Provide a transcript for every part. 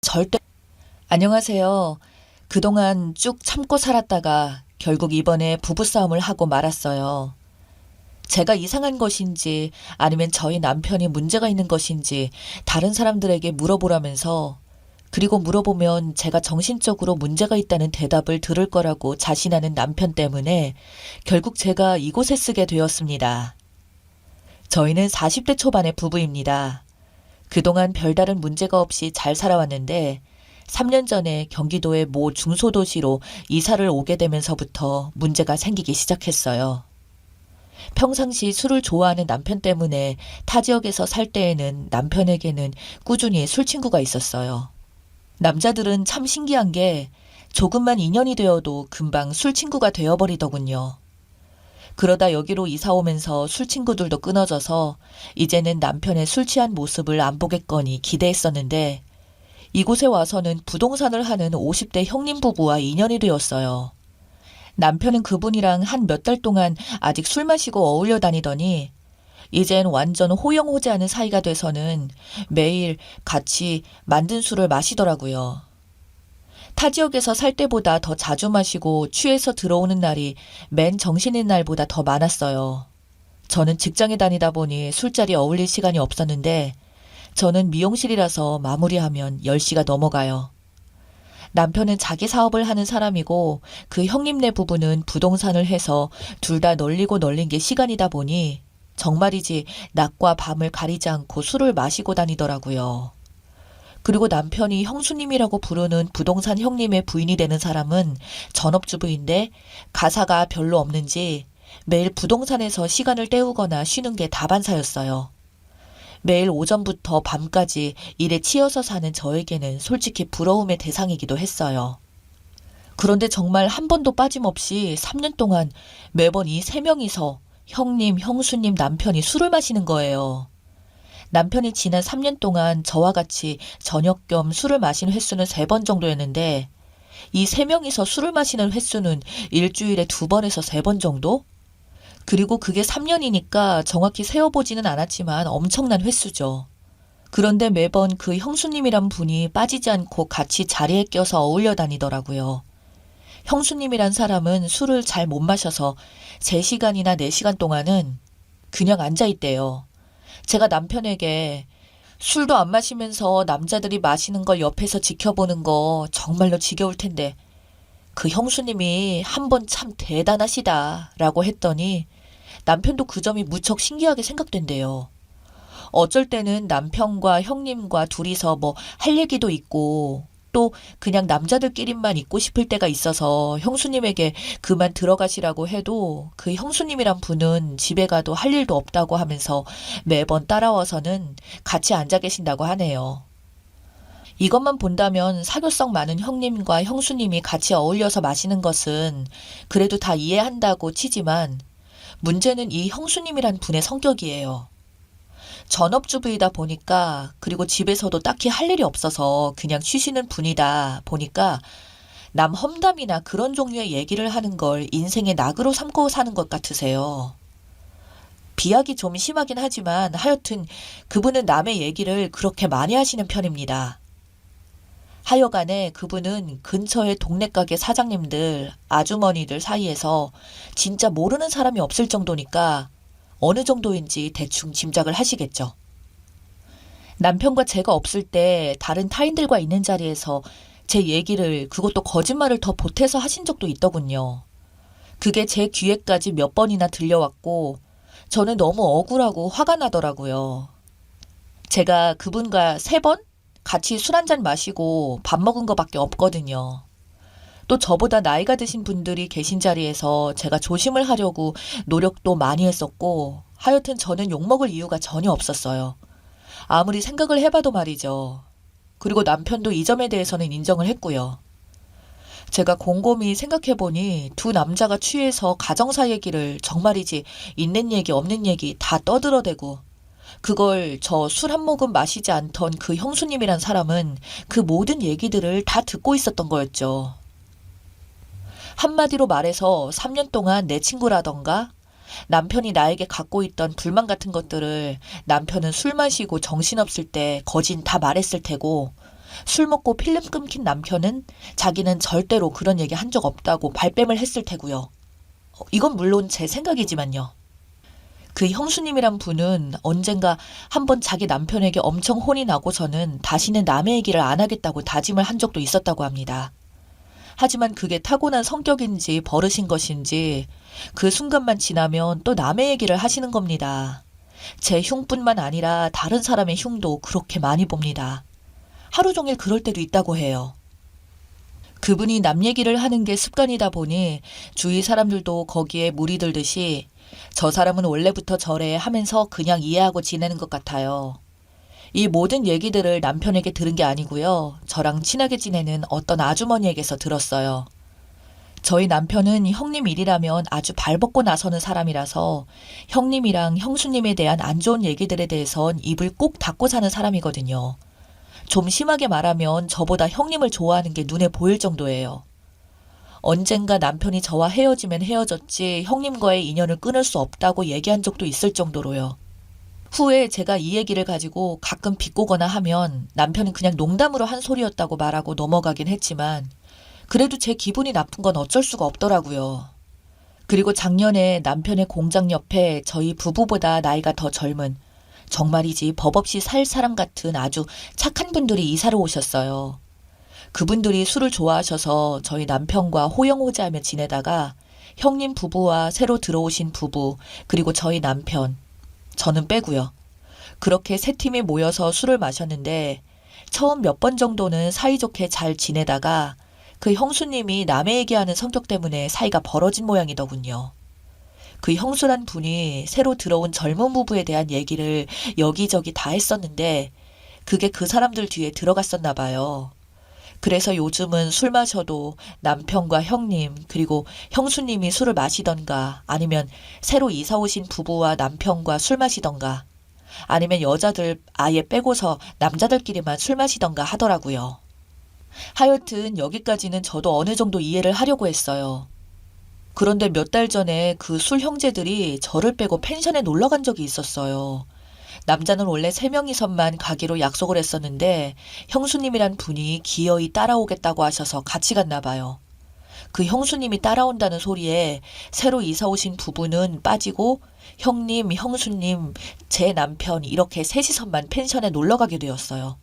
절대. 안녕하세요. 그동안 쭉 참고 살았다가 결국 이번에 부부싸움을 하고 말았어요. 제가 이상한 것인지 아니면 저희 남편이 문제가 있는 것인지 다른 사람들에게 물어보라면서, 그리고 물어보면 제가 정신적으로 문제가 있다는 대답을 들을 거라고 자신하는 남편 때문에 결국 제가 이곳에 쓰게 되었습니다. 저희는 40대 초반의 부부입니다. 그동안 별다른 문제가 없이 잘 살아왔는데 3년 전에 경기도의 모 중소도시로 이사를 오게 되면서부터 문제가 생기기 시작했어요. 평상시 술을 좋아하는 남편 때문에 타 지역에서 살 때에는 남편에게는 꾸준히 술 친구가 있었어요. 남자들은 참 신기한 게 조금만 인연이 되어도 금방 술 친구가 되어버리더군요. 그러다 여기로 이사 오면서 술 친구들도 끊어져서 이제는 남편의 술 취한 모습을 안 보겠거니 기대했었는데, 이곳에 와서는 부동산을 하는 50대 형님 부부와 인연이 되었어요. 남편은 그분이랑 한 몇 달 동안 아직 술 마시고 어울려 다니더니 이젠 완전 호영호재하는 사이가 돼서는 매일 같이 만든 술을 마시더라고요. 타 지역에서 살 때보다 더 자주 마시고 취해서 들어오는 날이 맨 정신인 날보다 더 많았어요. 저는 직장에 다니다 보니 술자리에 어울릴 시간이 없었는데 저는 미용실이라서 마무리하면 10시가 넘어가요. 남편은 자기 사업을 하는 사람이고 그 형님네 부부는 부동산을 해서 둘 다 널리고 널린 게 시간이다 보니 정말이지 낮과 밤을 가리지 않고 술을 마시고 다니더라고요. 그리고 남편이 형수님이라고 부르는 부동산 형님의 부인이 되는 사람은 전업주부인데 가사가 별로 없는지 매일 부동산에서 시간을 때우거나 쉬는 게 다반사였어요. 매일 오전부터 밤까지 일에 치여서 사는 저에게는 솔직히 부러움의 대상이기도 했어요. 그런데 정말 한 번도 빠짐없이 3년 동안 매번 이 세 명이서 형님, 형수님, 남편이 술을 마시는 거예요. 남편이 지난 3년 동안 저와 같이 저녁 겸 술을 마신 횟수는 3번 정도였는데 이 세 명이서 술을 마시는 횟수는 일주일에 2번에서 3번 정도? 그리고 그게 3년이니까 정확히 세어보지는 않았지만 엄청난 횟수죠. 그런데 매번 그 형수님이란 분이 빠지지 않고 같이 자리에 껴서 어울려 다니더라고요. 형수님이란 사람은 술을 잘 못 마셔서 3시간이나 4시간 동안은 그냥 앉아있대요. 제가 남편에게 술도 안 마시면서 남자들이 마시는 걸 옆에서 지켜보는 거 정말로 지겨울 텐데 그 형수님이 한 번 참 대단하시다 라고 했더니 남편도 그 점이 무척 신기하게 생각된대요. 어쩔 때는 남편과 형님과 둘이서 뭐 할 얘기도 있고 또 그냥 남자들끼리만 있고 싶을 때가 있어서 형수님에게 그만 들어가시라고 해도 그 형수님이란 분은 집에 가도 할 일도 없다고 하면서 매번 따라와서는 같이 앉아 계신다고 하네요. 이것만 본다면 사교성 많은 형님과 형수님이 같이 어울려서 마시는 것은 그래도 다 이해한다고 치지만 문제는 이 형수님이란 분의 성격이에요. 전업주부이다 보니까 그리고 집에서도 딱히 할 일이 없어서 그냥 쉬시는 분이다 보니까 남 험담이나 그런 종류의 얘기를 하는 걸 인생의 낙으로 삼고 사는 것 같으세요. 비약이 좀 심하긴 하지만 하여튼 그분은 남의 얘기를 그렇게 많이 하시는 편입니다. 하여간에 그분은 근처의 동네 가게 사장님들, 아주머니들 사이에서 진짜 모르는 사람이 없을 정도니까 어느 정도인지 대충 짐작을 하시겠죠. 남편과 제가 없을 때 다른 타인들과 있는 자리에서 제 얘기를, 그것도 거짓말을 더 보태서 하신 적도 있더군요. 그게 제 귀에까지 몇 번이나 들려왔고 저는 너무 억울하고 화가 나더라고요. 제가 그분과 3번? 같이 술 한잔 마시고 밥 먹은 거밖에 없거든요. 또 저보다 나이가 드신 분들이 계신 자리에서 제가 조심을 하려고 노력도 많이 했었고 하여튼 저는 욕먹을 이유가 전혀 없었어요. 아무리 생각을 해봐도 말이죠. 그리고 남편도 이 점에 대해서는 인정을 했고요. 제가 곰곰이 생각해보니 두 남자가 취해서 가정사 얘기를 정말이지 있는 얘기 없는 얘기 다 떠들어대고 그걸 저 술 한 모금 마시지 않던 그 형수님이란 사람은 그 모든 얘기들을 다 듣고 있었던 거였죠. 한마디로 말해서 3년 동안 내 친구라던가 남편이 나에게 갖고 있던 불만 같은 것들을 남편은 술 마시고 정신없을 때 거진 다 말했을 테고 술 먹고 필름 끊긴 남편은 자기는 절대로 그런 얘기 한 적 없다고 발뺌을 했을 테고요. 이건 물론 제 생각이지만요. 그 형수님이란 분은 언젠가 한번 자기 남편에게 엄청 혼이 나고서는 다시는 남의 얘기를 안 하겠다고 다짐을 한 적도 있었다고 합니다. 하지만 그게 타고난 성격인지 버릇인 것인지 그 순간만 지나면 또 남의 얘기를 하시는 겁니다. 제 흉뿐만 아니라 다른 사람의 흉도 그렇게 많이 봅니다. 하루 종일 그럴 때도 있다고 해요. 그분이 남 얘기를 하는 게 습관이다 보니 주위 사람들도 거기에 물이 들듯이 저 사람은 원래부터 저래 하면서 그냥 이해하고 지내는 것 같아요. 이 모든 얘기들을 남편에게 들은 게 아니고요. 저랑 친하게 지내는 어떤 아주머니에게서 들었어요. 저희 남편은 형님 일이라면 아주 발벗고 나서는 사람이라서 형님이랑 형수님에 대한 안 좋은 얘기들에 대해선 입을 꼭 닫고 사는 사람이거든요. 좀 심하게 말하면 저보다 형님을 좋아하는 게 눈에 보일 정도예요. 언젠가 남편이 저와 헤어지면 헤어졌지 형님과의 인연을 끊을 수 없다고 얘기한 적도 있을 정도로요. 후에 제가 이 얘기를 가지고 가끔 비꼬거나 하면 남편은 그냥 농담으로 한 소리였다고 말하고 넘어가긴 했지만 그래도 제 기분이 나쁜 건 어쩔 수가 없더라고요. 그리고 작년에 남편의 공장 옆에 저희 부부보다 나이가 더 젊은 정말이지 법 없이 살 사람 같은 아주 착한 분들이 이사를 오셨어요. 그분들이 술을 좋아하셔서 저희 남편과 호영호재하며 지내다가 형님 부부와 새로 들어오신 부부 그리고 저희 남편 저는 빼고요. 그렇게 세 팀이 모여서 술을 마셨는데 처음 몇 번 정도는 사이좋게 잘 지내다가 그 형수님이 남의 얘기하는 성격 때문에 사이가 벌어진 모양이더군요. 그 형수란 분이 새로 들어온 젊은 부부에 대한 얘기를 여기저기 다 했었는데 그게 그 사람들 뒤에 들어갔었나 봐요. 그래서 요즘은 술 마셔도 남편과 형님 그리고 형수님이 술을 마시던가 아니면 새로 이사 오신 부부와 남편과 술 마시던가 아니면 여자들 아예 빼고서 남자들끼리만 술 마시던가 하더라고요. 하여튼 여기까지는 저도 어느 정도 이해를 하려고 했어요. 그런데 몇 달 전에 그 술 형제들이 저를 빼고 펜션에 놀러 간 적이 있었어요. 남자는 원래 3명이서만 가기로 약속을 했었는데 형수님이란 분이 기어이 따라오겠다고 하셔서 같이 갔나 봐요. 그 형수님이 따라온다는 소리에 새로 이사 오신 부부는 빠지고 형님, 형수님, 제 남편 이렇게 셋이서만 펜션에 놀러 가게 되었어요.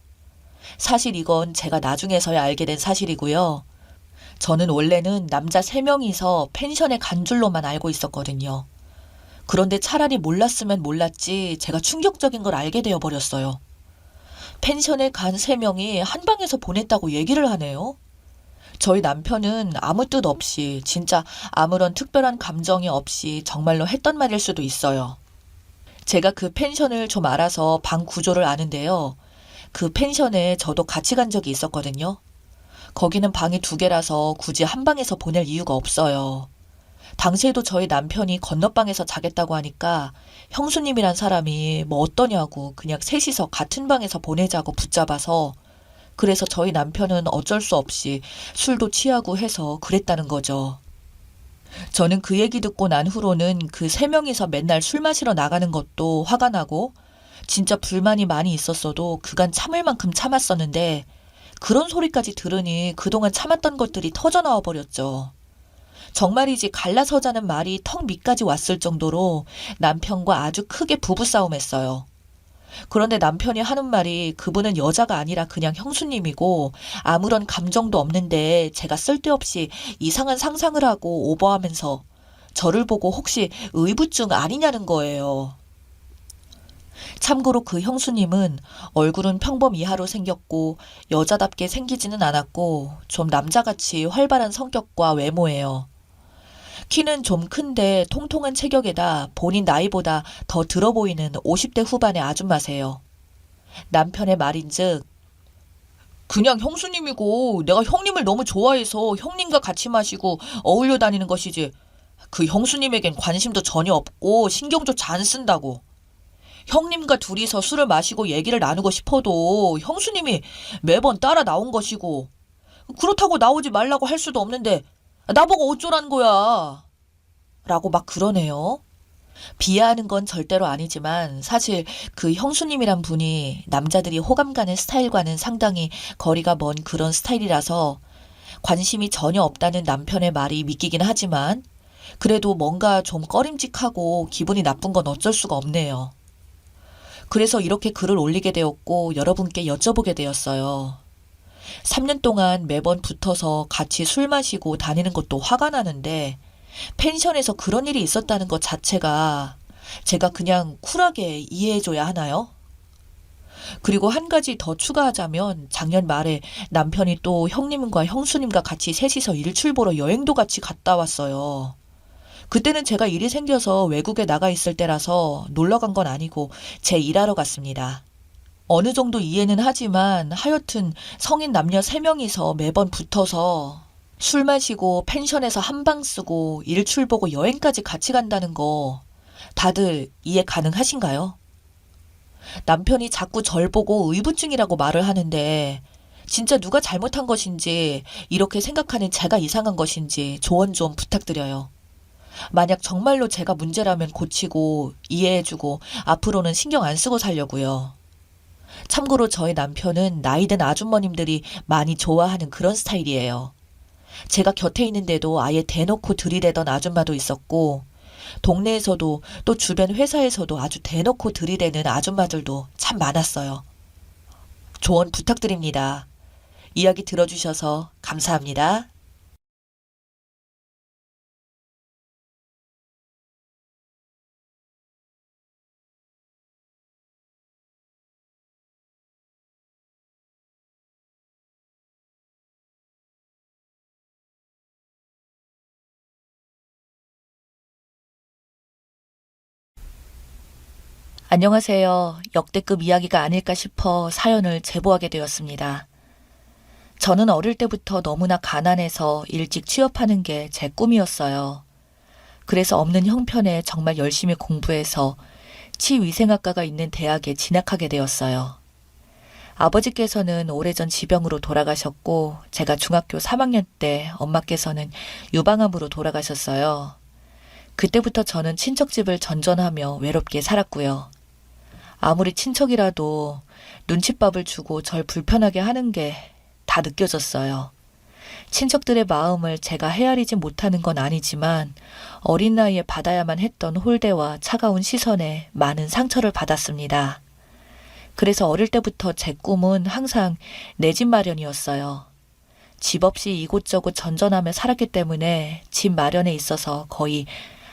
사실 이건 제가 나중에서야 알게 된 사실이고요. 저는 원래는 남자 3명이서 펜션에 간 줄로만 알고 있었거든요. 그런데 차라리 몰랐으면 몰랐지 제가 충격적인 걸 알게 되어버렸어요. 펜션에 간 3명이 한 방에서 보냈다고 얘기를 하네요. 저희 남편은 아무 뜻 없이 진짜 아무런 특별한 감정이 없이 정말로 했던 말일 수도 있어요. 제가 그 펜션을 좀 알아서 방 구조를 아는데요. 그 펜션에 저도 같이 간 적이 있었거든요. 거기는 방이 2개라서 굳이 한 방에서 보낼 이유가 없어요. 당시에도 저희 남편이 건너방에서 자겠다고 하니까 형수님이란 사람이 뭐 어떠냐고 그냥 셋이서 같은 방에서 보내자고 붙잡아서 그래서 저희 남편은 어쩔 수 없이 술도 취하고 해서 그랬다는 거죠. 저는 그 얘기 듣고 난 후로는 그 3명이서 맨날 술 마시러 나가는 것도 화가 나고 진짜 불만이 많이 있었어도 그간 참을 만큼 참았었는데 그런 소리까지 들으니 그동안 참았던 것들이 터져나와 버렸죠. 정말이지 갈라서자는 말이 턱 밑까지 왔을 정도로 남편과 아주 크게 부부싸움했어요. 그런데 남편이 하는 말이 그분은 여자가 아니라 그냥 형수님이고 아무런 감정도 없는데 제가 쓸데없이 이상한 상상을 하고 오버하면서 저를 보고 혹시 의부증 아니냐는 거예요. 참고로 그 형수님은 얼굴은 평범 이하로 생겼고 여자답게 생기지는 않았고 좀 남자같이 활발한 성격과 외모예요. 키는 좀 큰데 통통한 체격에다 본인 나이보다 더 들어 보이는 50대 후반의 아줌마세요. 남편의 말인즉 그냥 형수님이고 내가 형님을 너무 좋아해서 형님과 같이 마시고 어울려 다니는 것이지 그 형수님에겐 관심도 전혀 없고 신경조차 안 쓴다고. 형님과 둘이서 술을 마시고 얘기를 나누고 싶어도 형수님이 매번 따라 나온 것이고 그렇다고 나오지 말라고 할 수도 없는데 나보고 어쩌라는 거야. 라고 막 그러네요. 비하하는 건 절대로 아니지만 사실 그 형수님이란 분이 남자들이 호감 가는 스타일과는 상당히 거리가 먼 그런 스타일이라서 관심이 전혀 없다는 남편의 말이 믿기긴 하지만 그래도 뭔가 좀 꺼림직하고 기분이 나쁜 건 어쩔 수가 없네요. 그래서 이렇게 글을 올리게 되었고 여러분께 여쭤보게 되었어요. 3년 동안 매번 붙어서 같이 술 마시고 다니는 것도 화가 나는데 펜션에서 그런 일이 있었다는 것 자체가 제가 그냥 쿨하게 이해해줘야 하나요? 그리고 한 가지 더 추가하자면 작년 말에 남편이 또 형님과 형수님과 같이 셋이서 일출 보러 여행도 같이 갔다 왔어요. 그때는 제가 일이 생겨서 외국에 나가 있을 때라서 놀러 간 건 아니고 제 일하러 갔습니다. 어느 정도 이해는 하지만 하여튼 성인 남녀 3명이서 매번 붙어서 술 마시고 펜션에서 한방 쓰고 일출 보고 여행까지 같이 간다는 거 다들 이해 가능하신가요? 남편이 자꾸 절 보고 의부증이라고 말을 하는데 진짜 누가 잘못한 것인지 이렇게 생각하는 제가 이상한 것인지 조언 좀 부탁드려요. 만약 정말로 제가 문제라면 고치고 이해해주고 앞으로는 신경 안 쓰고 살려고요. 참고로 저희 남편은 나이든 아주머님들이 많이 좋아하는 그런 스타일이에요. 제가 곁에 있는데도 아예 대놓고 들이대던 아줌마도 있었고 동네에서도 또 주변 회사에서도 아주 대놓고 들이대는 아줌마들도 참 많았어요. 조언 부탁드립니다. 이야기 들어주셔서 감사합니다. 안녕하세요. 역대급 이야기가 아닐까 싶어 사연을 제보하게 되었습니다. 저는 어릴 때부터 너무나 가난해서 일찍 취업하는 게 제 꿈이었어요. 그래서 없는 형편에 정말 열심히 공부해서 치위생학과가 있는 대학에 진학하게 되었어요. 아버지께서는 오래전 지병으로 돌아가셨고 제가 중학교 3학년 때 엄마께서는 유방암으로 돌아가셨어요. 그때부터 저는 친척집을 전전하며 외롭게 살았고요. 아무리 친척이라도 눈칫밥을 주고 절 불편하게 하는 게 다 느껴졌어요. 친척들의 마음을 제가 헤아리지 못하는 건 아니지만 어린 나이에 받아야만 했던 홀대와 차가운 시선에 많은 상처를 받았습니다. 그래서 어릴 때부터 제 꿈은 항상 내 집 마련이었어요. 집 없이 이곳저곳 전전하며 살았기 때문에 집 마련에 있어서 거의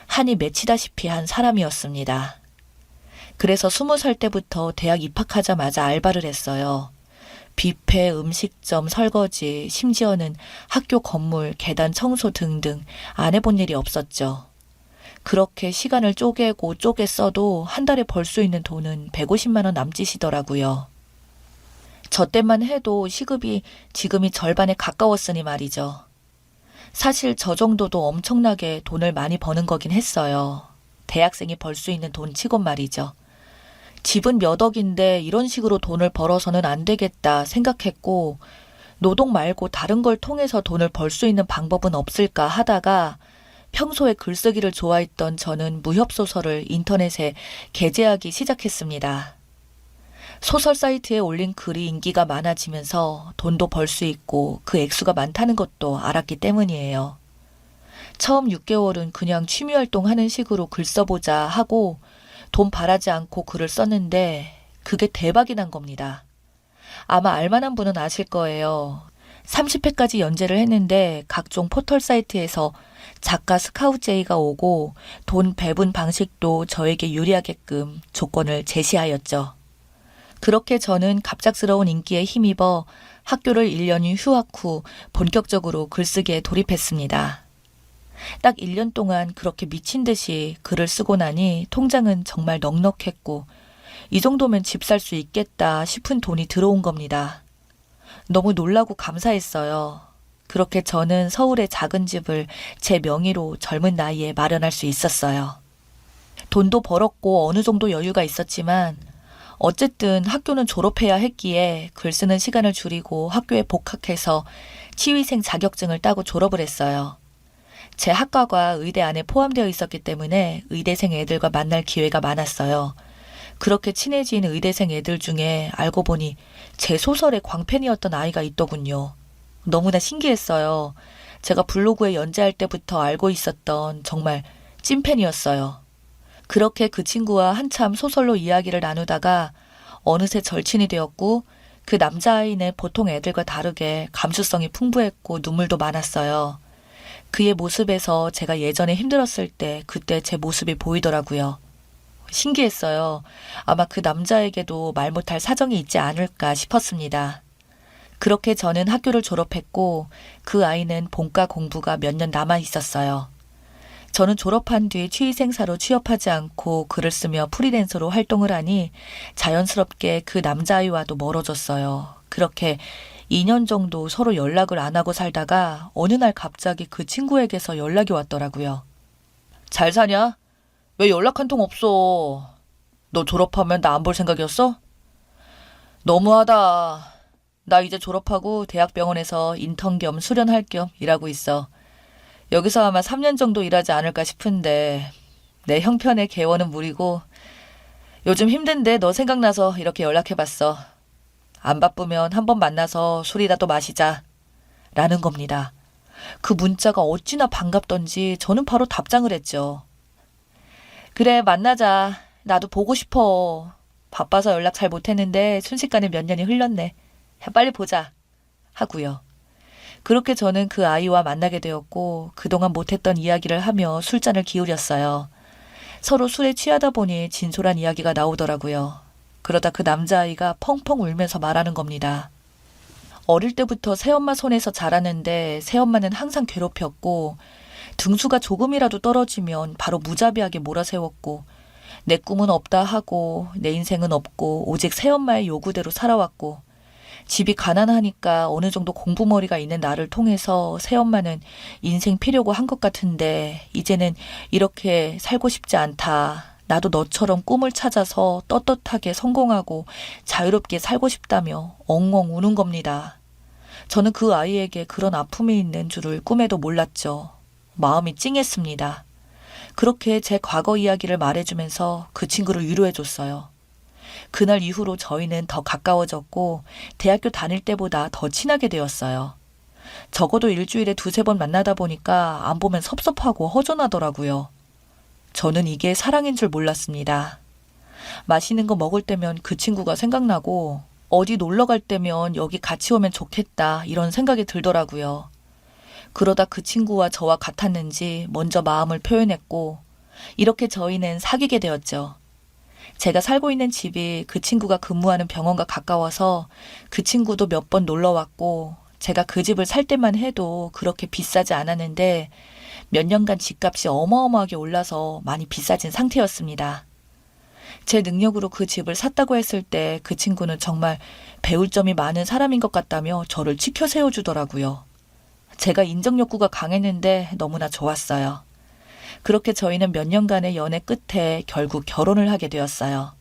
한이 맺히다시피 한 사람이었습니다. 그래서 20살 때부터 대학 입학하자마자 알바를 했어요. 뷔페, 음식점, 설거지, 심지어는 학교 건물, 계단 청소 등등 안 해본 일이 없었죠. 그렇게 시간을 쪼개고 쪼개 써도 한 달에 벌 수 있는 돈은 150만 원 남짓이더라고요. 저 때만 해도 시급이 지금이 절반에 가까웠으니 말이죠. 사실 저 정도도 엄청나게 돈을 많이 버는 거긴 했어요. 대학생이 벌 수 있는 돈 치곤 말이죠. 집은 몇 억인데 이런 식으로 돈을 벌어서는 안 되겠다 생각했고 노동 말고 다른 걸 통해서 돈을 벌 수 있는 방법은 없을까 하다가 평소에 글쓰기를 좋아했던 저는 무협소설을 인터넷에 게재하기 시작했습니다. 소설 사이트에 올린 글이 인기가 많아지면서 돈도 벌 수 있고 그 액수가 많다는 것도 알았기 때문이에요. 처음 6개월은 그냥 취미활동 하는 식으로 글 써보자 하고 돈 바라지 않고 글을 썼는데 그게 대박이 난 겁니다. 아마 알만한 분은 아실 거예요. 30회까지 연재를 했는데 각종 포털 사이트에서 작가 스카우트 제의가 오고 돈 배분 방식도 저에게 유리하게끔 조건을 제시하였죠. 그렇게 저는 갑작스러운 인기에 힘입어 학교를 1년이 휴학 후 본격적으로 글쓰기에 돌입했습니다. 딱 1년 동안 그렇게 미친 듯이 글을 쓰고 나니 통장은 정말 넉넉했고 이 정도면 집 살 수 있겠다 싶은 돈이 들어온 겁니다. 너무 놀라고 감사했어요. 그렇게 저는 서울의 작은 집을 제 명의로 젊은 나이에 마련할 수 있었어요. 돈도 벌었고 어느 정도 여유가 있었지만 어쨌든 학교는 졸업해야 했기에 글 쓰는 시간을 줄이고 학교에 복학해서 치위생 자격증을 따고 졸업을 했어요. 제 학과가 의대 안에 포함되어 있었기 때문에 의대생 애들과 만날 기회가 많았어요. 그렇게 친해진 의대생 애들 중에 알고 보니 제 소설의 광팬이었던 아이가 있더군요. 너무나 신기했어요. 제가 블로그에 연재할 때부터 알고 있었던 정말 찐팬이었어요. 그렇게 그 친구와 한참 소설로 이야기를 나누다가 어느새 절친이 되었고 그 남자아이는 보통 애들과 다르게 감수성이 풍부했고 눈물도 많았어요. 그의 모습에서 제가 예전에 힘들었을 때 그때 제 모습이 보이더라고요. 신기했어요. 아마 그 남자에게도 말 못할 사정이 있지 않을까 싶었습니다. 그렇게 저는 학교를 졸업했고 그 아이는 본과 공부가 몇 년 남아 있었어요. 저는 졸업한 뒤 취위생사로 취업하지 않고 글을 쓰며 프리랜서로 활동을 하니 자연스럽게 그 남자아이와도 멀어졌어요. 그렇게 2년 정도 서로 연락을 안 하고 살다가 어느 날 갑자기 그 친구에게서 연락이 왔더라고요. 잘 사냐? 왜 연락 한 통 없어? 너 졸업하면 나 안 볼 생각이었어? 너무하다. 나 이제 졸업하고 대학병원에서 인턴 겸 수련할 겸 일하고 있어. 여기서 아마 3년 정도 일하지 않을까 싶은데 내 형편의 개원은 무리고 요즘 힘든데 너 생각나서 이렇게 연락해봤어. 안 바쁘면 한번 만나서 술이라도 마시자. 라는 겁니다. 그 문자가 어찌나 반갑던지 저는 바로 답장을 했죠. 그래, 만나자. 나도 보고 싶어. 바빠서 연락 잘 못했는데 순식간에 몇 년이 흘렀네. 빨리 보자. 하고요. 그렇게 저는 그 아이와 만나게 되었고 그동안 못했던 이야기를 하며 술잔을 기울였어요. 서로 술에 취하다 보니 진솔한 이야기가 나오더라고요. 그러다 그 남자아이가 펑펑 울면서 말하는 겁니다. 어릴 때부터 새엄마 손에서 자랐는데 새엄마는 항상 괴롭혔고 등수가 조금이라도 떨어지면 바로 무자비하게 몰아세웠고 내 꿈은 없다 하고 내 인생은 없고 오직 새엄마의 요구대로 살아왔고 집이 가난하니까 어느 정도 공부머리가 있는 나를 통해서 새엄마는 인생 피려고 한 것 같은데 이제는 이렇게 살고 싶지 않다. 나도 너처럼 꿈을 찾아서 떳떳하게 성공하고 자유롭게 살고 싶다며 엉엉 우는 겁니다. 저는 그 아이에게 그런 아픔이 있는 줄을 꿈에도 몰랐죠. 마음이 찡했습니다. 그렇게 제 과거 이야기를 말해주면서 그 친구를 위로해줬어요. 그날 이후로 저희는 더 가까워졌고 대학교 다닐 때보다 더 친하게 되었어요. 적어도 일주일에 2-3번 만나다 보니까 안 보면 섭섭하고 허전하더라고요. 저는 이게 사랑인 줄 몰랐습니다. 맛있는 거 먹을 때면 그 친구가 생각나고 어디 놀러 갈 때면 여기 같이 오면 좋겠다 이런 생각이 들더라고요. 그러다 그 친구와 저와 같았는지 먼저 마음을 표현했고 이렇게 저희는 사귀게 되었죠. 제가 살고 있는 집이 그 친구가 근무하는 병원과 가까워서 그 친구도 몇 번 놀러 왔고 제가 그 집을 살 때만 해도 그렇게 비싸지 않았는데 몇 년간 집값이 어마어마하게 올라서 많이 비싸진 상태였습니다. 제 능력으로 그 집을 샀다고 했을 때 그 친구는 정말 배울 점이 많은 사람인 것 같다며 저를 치켜 세워주더라고요. 제가 인정 욕구가 강했는데 너무나 좋았어요. 그렇게 저희는 몇 년간의 연애 끝에 결국 결혼을 하게 되었어요.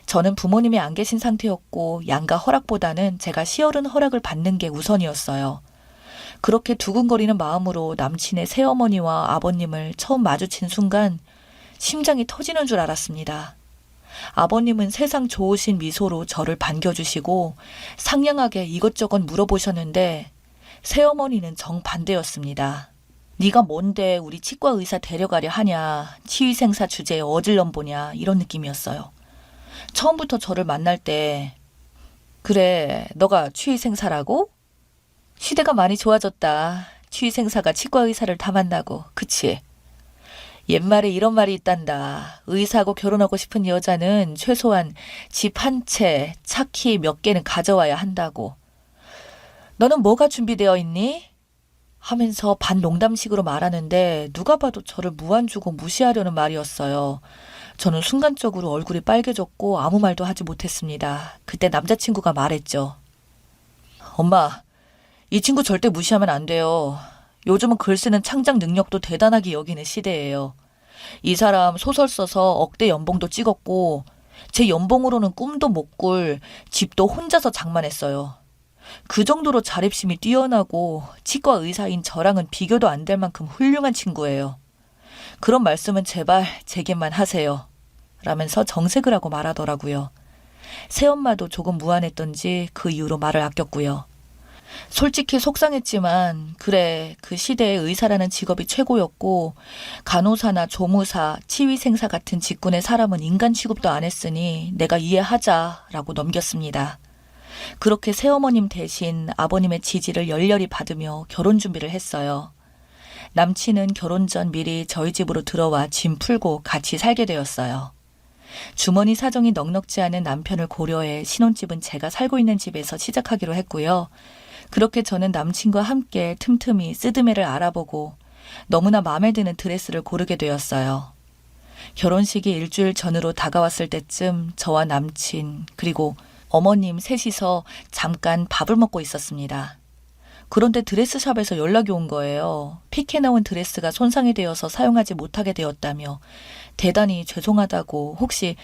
저는 부모님이 안 계신 상태였고 양가 허락보다는 제가 시어른 허락을 받는 게 우선이었어요. 그렇게 두근거리는 마음으로 남친의 새어머니와 아버님을 처음 마주친 순간 심장이 터지는 줄 알았습니다. 아버님은 세상 좋으신 미소로 저를 반겨주시고 상냥하게 이것저것 물어보셨는데 새어머니는 정반대였습니다. 네가 뭔데 우리 치과 의사 데려가려 하냐, 치위생사 주제에 어질럼 보냐 이런 느낌이었어요. 처음부터 저를 만날 때 그래 너가 치위생사라고? 시대가 많이 좋아졌다. 치위생사가 치과 의사를 다 만나고 그치? 옛말에 이런 말이 있단다. 의사하고 결혼하고 싶은 여자는 최소한 집 한 채, 차 키 몇 개는 가져와야 한다고. 너는 뭐가 준비되어 있니? 하면서 반농담식으로 말하는데 누가 봐도 저를 무안주고 무시하려는 말이었어요. 저는 순간적으로 얼굴이 빨개졌고 아무 말도 하지 못했습니다. 그때 남자친구가 말했죠. 엄마, 이 친구 절대 무시하면 안 돼요. 요즘은 글 쓰는 창작 능력도 대단하게 여기는 시대예요. 이 사람 소설 써서 억대 연봉도 찍었고 제 연봉으로는 꿈도 못 꿀 집도 혼자서 장만했어요. 그 정도로 자립심이 뛰어나고 치과 의사인 저랑은 비교도 안 될 만큼 훌륭한 친구예요. 그런 말씀은 제발 제게만 하세요. 라면서 정색을 하고 말하더라고요. 새엄마도 조금 무안했던지 그 이후로 말을 아꼈고요. 솔직히 속상했지만 그래 그 시대에 의사라는 직업이 최고였고 간호사나 조무사, 치위생사 같은 직군의 사람은 인간 취급도 안 했으니 내가 이해하자라고 넘겼습니다. 그렇게 새어머님 대신 아버님의 지지를 열렬히 받으며 결혼 준비를 했어요. 남친은 결혼 전 미리 저희 집으로 들어와 짐 풀고 같이 살게 되었어요. 주머니 사정이 넉넉지 않은 남편을 고려해 신혼집은 제가 살고 있는 집에서 시작하기로 했고요. 그렇게 저는 남친과 함께 틈틈이 쓰드메를 알아보고 너무나 마음에 드는 드레스를 고르게 되었어요. 결혼식이 일주일 전으로 다가왔을 때쯤 저와 남친 그리고 어머님 셋이서 잠깐 밥을 먹고 있었습니다. 그런데 드레스샵에서 연락이 온 거예요. 픽해 나온 드레스가 손상이 되어서 사용하지 못하게 되었다며 대단히 죄송하다고 혹시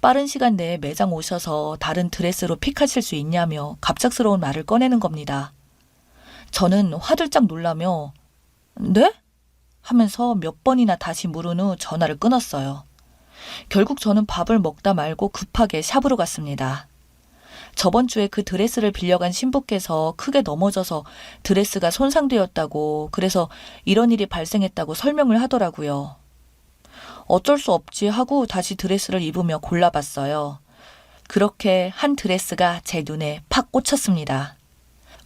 빠른 시간 내에 매장 오셔서 다른 드레스로 픽하실 수 있냐며 갑작스러운 말을 꺼내는 겁니다. 저는 화들짝 놀라며 네? 하면서 몇 번이나 다시 물은 후 전화를 끊었어요. 결국 저는 밥을 먹다 말고 급하게 샵으로 갔습니다. 저번 주에 그 드레스를 빌려간 신부께서 크게 넘어져서 드레스가 손상되었다고 그래서 이런 일이 발생했다고 설명을 하더라고요. 어쩔 수 없지 하고 다시 드레스를 입으며 골라봤어요. 그렇게 한 드레스가 제 눈에 팍 꽂혔습니다.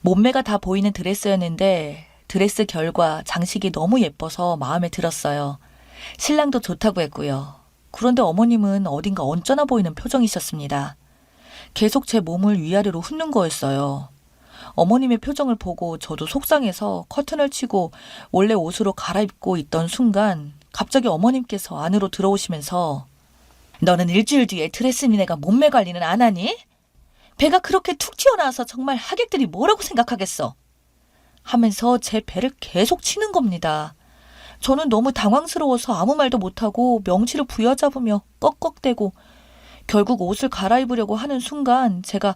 몸매가 다 보이는 드레스였는데 드레스 결과 장식이 너무 예뻐서 마음에 들었어요. 신랑도 좋다고 했고요. 그런데 어머님은 어딘가 언짢아 보이는 표정이셨습니다. 계속 제 몸을 위아래로 훑는 거였어요. 어머님의 표정을 보고 저도 속상해서 커튼을 치고 원래 옷으로 갈아입고 있던 순간 갑자기 어머님께서 안으로 들어오시면서 너는 일주일 뒤에 드레스미네가 몸매 관리는 안 하니? 배가 그렇게 툭 튀어나와서 정말 하객들이 뭐라고 생각하겠어? 하면서 제 배를 계속 치는 겁니다. 저는 너무 당황스러워서 아무 말도 못하고 명치를 부여잡으며 꺽꺽대고 결국 옷을 갈아입으려고 하는 순간 제가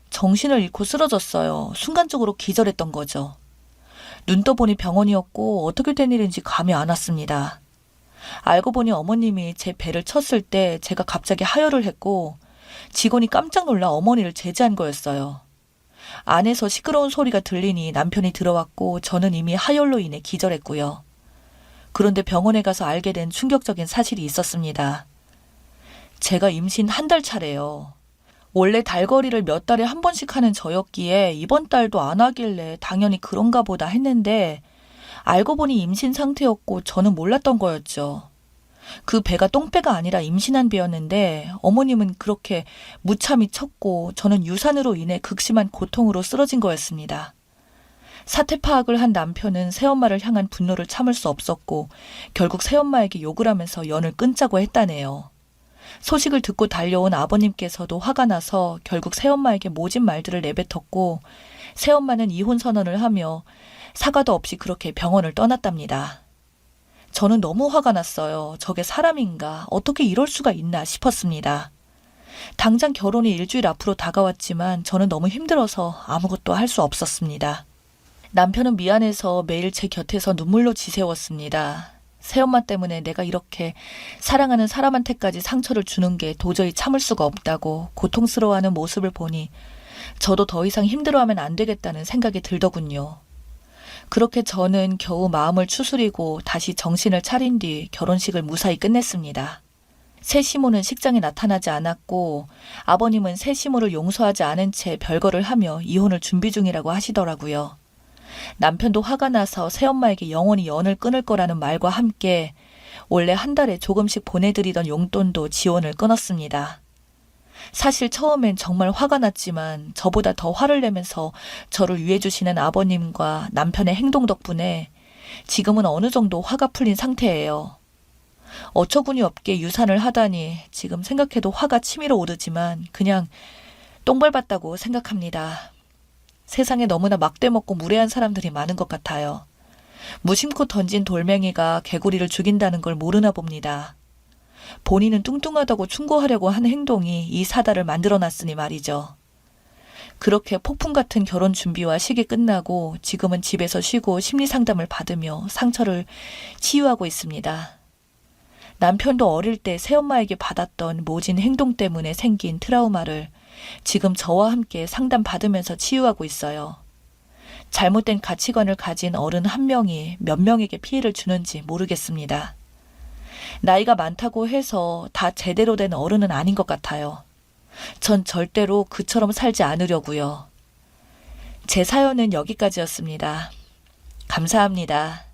정신을 잃고 쓰러졌어요. 순간적으로 기절했던 거죠. 눈 떠보니 병원이었고 어떻게 된 일인지 감이 안 왔습니다. 알고 보니 어머님이 제 배를 쳤을 때 제가 갑자기 하혈을 했고 직원이 깜짝 놀라 어머니를 제지한 거였어요. 안에서 시끄러운 소리가 들리니 남편이 들어왔고 저는 이미 하혈로 인해 기절했고요. 그런데 병원에 가서 알게 된 충격적인 사실이 있었습니다. 제가 임신 한 달 차래요. 원래 달거리를 몇 달에 한 번씩 하는 저였기에 이번 달도 안 하길래 당연히 그런가 보다 했는데 알고 보니 임신 상태였고 저는 몰랐던 거였죠. 그 배가 똥배가 아니라 임신한 배였는데 어머님은 그렇게 무참히 쳤고 저는 유산으로 인해 극심한 고통으로 쓰러진 거였습니다. 사태 파악을 한 남편은 새엄마를 향한 분노를 참을 수 없었고 결국 새엄마에게 욕을 하면서 연을 끊자고 했다네요. 소식을 듣고 달려온 아버님께서도 화가 나서 결국 새엄마에게 모진 말들을 내뱉었고 새엄마는 이혼 선언을 하며 사과도 없이 그렇게 병원을 떠났답니다. 저는 너무 화가 났어요. 저게 사람인가? 어떻게 이럴 수가 있나 싶었습니다. 당장 결혼이 일주일 앞으로 다가왔지만 저는 너무 힘들어서 아무것도 할 수 없었습니다. 남편은 미안해서 매일 제 곁에서 눈물로 지새웠습니다. 새엄마 때문에 내가 이렇게 사랑하는 사람한테까지 상처를 주는 게 도저히 참을 수가 없다고 고통스러워하는 모습을 보니 저도 더 이상 힘들어하면 안 되겠다는 생각이 들더군요. 그렇게 저는 겨우 마음을 추스리고 다시 정신을 차린 뒤 결혼식을 무사히 끝냈습니다. 새 시모는 식장에 나타나지 않았고 아버님은 새 시모를 용서하지 않은 채 별거를 하며 이혼을 준비 중이라고 하시더라고요. 남편도 화가 나서 새엄마에게 영원히 연을 끊을 거라는 말과 함께 원래 한 달에 조금씩 보내드리던 용돈도 지원을 끊었습니다. 사실 처음엔 정말 화가 났지만 저보다 더 화를 내면서 저를 위해주시는 아버님과 남편의 행동 덕분에 지금은 어느 정도 화가 풀린 상태예요. 어처구니 없게 유산을 하다니 지금 생각해도 화가 치밀어 오르지만 그냥 똥 밟았다고 생각합니다. 세상에 너무나 막대먹고 무례한 사람들이 많은 것 같아요. 무심코 던진 돌멩이가 개구리를 죽인다는 걸 모르나 봅니다. 본인은 뚱뚱하다고 충고하려고 하는 행동이 이 사달을 만들어놨으니 말이죠. 그렇게 폭풍 같은 결혼 준비와 시기 끝나고 지금은 집에서 쉬고 심리 상담을 받으며 상처를 치유하고 있습니다. 남편도 어릴 때 새엄마에게 받았던 모진 행동 때문에 생긴 트라우마를 지금 저와 함께 상담받으면서 치유하고 있어요. 잘못된 가치관을 가진 어른 한 명이 몇 명에게 피해를 주는지 모르겠습니다. 나이가 많다고 해서 다 제대로 된 어른은 아닌 것 같아요. 전 절대로 그처럼 살지 않으려고요. 제 사연은 여기까지였습니다. 감사합니다.